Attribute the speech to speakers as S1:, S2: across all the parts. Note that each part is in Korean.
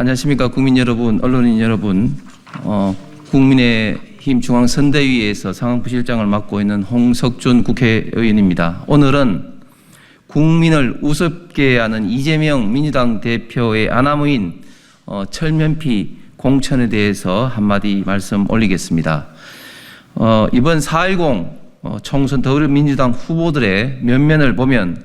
S1: 안녕하십니까 국민 여러분, 언론인 여러분. 국민의힘 중앙선대위에서 상황부실장을 맡고 있는 홍석준 국회의원입니다. 오늘은 국민을 우습게 하는 이재명 민주당 대표의 아나무인 철면피 공천에 대해서 한마디 말씀 올리겠습니다. 이번 4.10 총선 더불어민주당 후보들의 면면을 보면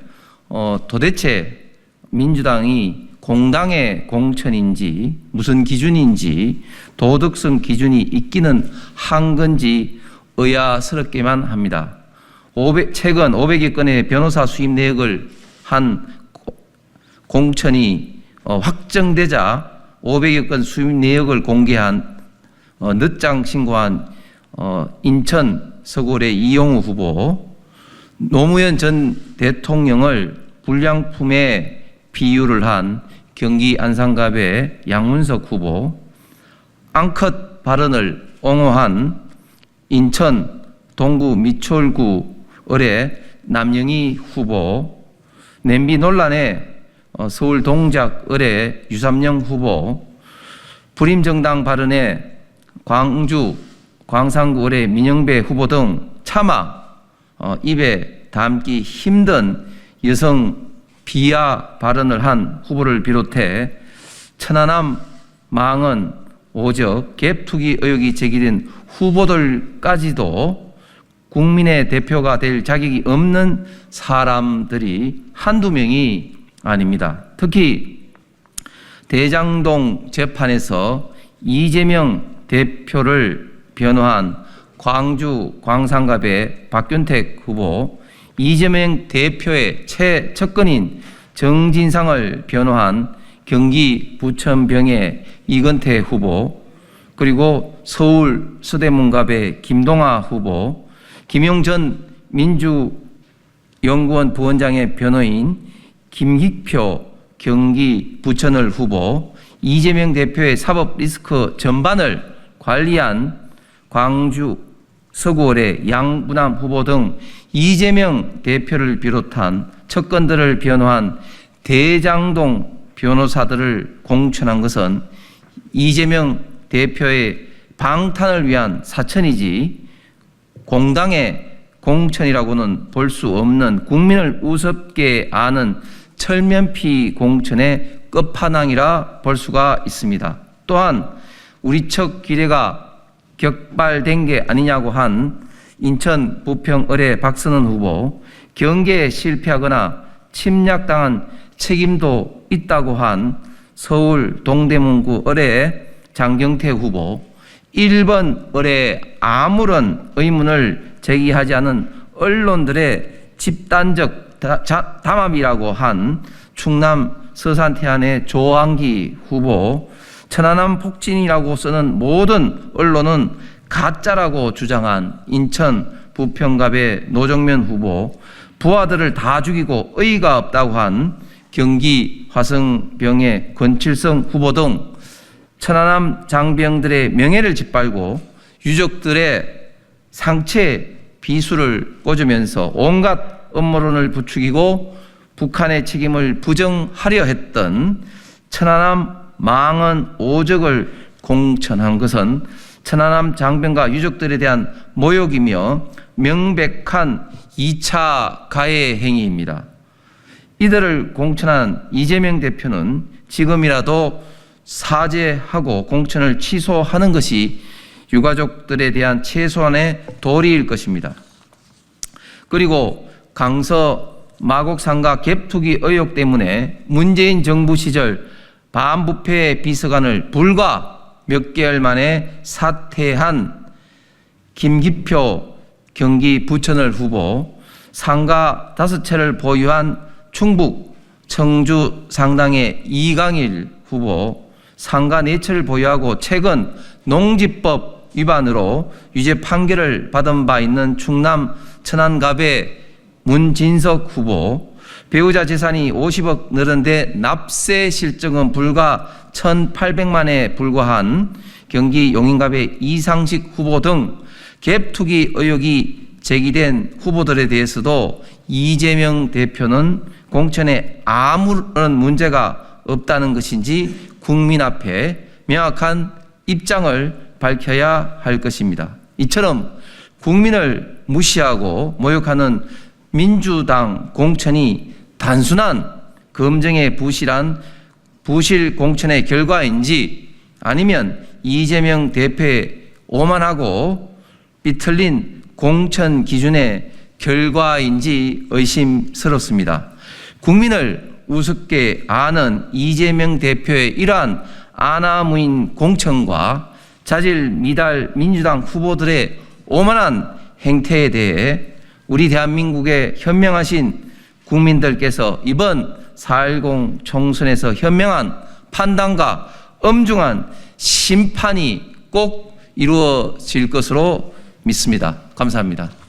S1: 도대체 민주당이 공당의 공천인지 무슨 기준인지 도덕성 기준이 있기는 한 건지 의아스럽기만 합니다. 최근 500여 건의 변호사 수임 내역을 한 공천이 확정되자 500여 건 수임 내역을 공개한 늦장 신고한 인천 서구의 이용우 후보, 노무현 전 대통령을 불량품에 비유를 한 경기 안산갑의 양문석 후보, 앙컷 발언을 옹호한 인천 동구 미추홀구 을의 남영희 후보, 냄비 논란에 서울 동작 을의 유삼영 후보, 불임정당 발언에 광주 광산구 을의 민영배 후보 등 차마 입에 담기 힘든 여성 비하 발언을 한 후보를 비롯해 천안함 망언 오적 갭투기 의혹이 제기된 후보들까지도 국민의 대표가 될 자격이 없는 사람들이 한두 명이 아닙니다. 특히 대장동 재판에서 이재명 대표를 변호한 광주 광산갑의 박균택 후보, 이재명 대표의 최측근인 정진상을 변호한 경기 부천병의 이건태 후보, 그리고 서울 서대문갑의 김동아 후보, 김용 전 민주연구원 부원장의 변호인 김익표 경기 부천을 후보, 이재명 대표의 사법 리스크 전반을 관리한 광주 서구을의 양부남 후보 등 이재명 대표를 비롯한 측근들을 변호한 대장동 변호사들을 공천한 것은 이재명 대표의 방탄을 위한 사천이지 공당의 공천이라고는 볼 수 없는 국민을 우습게 아는 철면피 공천의 끝판왕이라 볼 수가 있습니다. 또한 우리 측 기대가 격발된 게 아니냐고 한 인천 부평 을의 박선원 후보, 경계에 실패하거나 침략당한 책임도 있다고 한 서울 동대문구 을의 장경태 후보, 1번 을에 아무런 의문을 제기하지 않은 언론들의 집단적 담합이라고 한 충남 서산태안의 조항기 후보, 천안함 폭진이라고 쓰는 모든 언론은 가짜라고 주장한 인천 부평갑의 노정면 후보, 부하들을 다 죽이고 의의가 없다고 한 경기 화성병의 권칠성 후보 등 천안함 장병들의 명예를 짓밟고 유족들의 상체 비수를 꽂으면서 온갖 음모론을 부추기고 북한의 책임을 부정하려 했던 천안함 망언 오적을 공천한 것은 천안함 장병과 유족들에 대한 모욕이며 명백한 2차 가해 행위입니다. 이들을 공천한 이재명 대표는 지금이라도 사죄하고 공천을 취소하는 것이 유가족들에 대한 최소한의 도리일 것입니다. 그리고 강서 마곡상가 갭투기 의혹 때문에 문재인 정부 시절 반부패 비서관을 불과 몇 개월 만에 사퇴한 김기표 경기 부천을 후보, 상가 5채를 보유한 충북 청주 상당의 이강일 후보, 상가 4채를 보유하고 최근 농지법 위반으로 유죄 판결을 받은 바 있는 충남 천안갑의 문진석 후보, 배우자 재산이 50억 늘었는데 납세 실적은 불과 1,800만에 불과한 경기 용인갑의 이상식 후보 등 갭투기 의혹이 제기된 후보들에 대해서도 이재명 대표는 공천에 아무런 문제가 없다는 것인지 국민 앞에 명확한 입장을 밝혀야 할 것입니다. 이처럼 국민을 무시하고 모욕하는 민주당 공천이 단순한 검증에 부실한 부실 공천의 결과인지 아니면 이재명 대표의 오만하고 삐틀린 공천 기준의 결과인지 의심스럽습니다. 국민을 우습게 아는 이재명 대표의 이러한 아나무인 공천과 자질 미달 민주당 후보들의 오만한 행태에 대해 우리 대한민국의 현명하신 국민들께서 이번 4.10 총선에서 현명한 판단과 엄중한 심판이 꼭 이루어질 것으로 믿습니다. 감사합니다.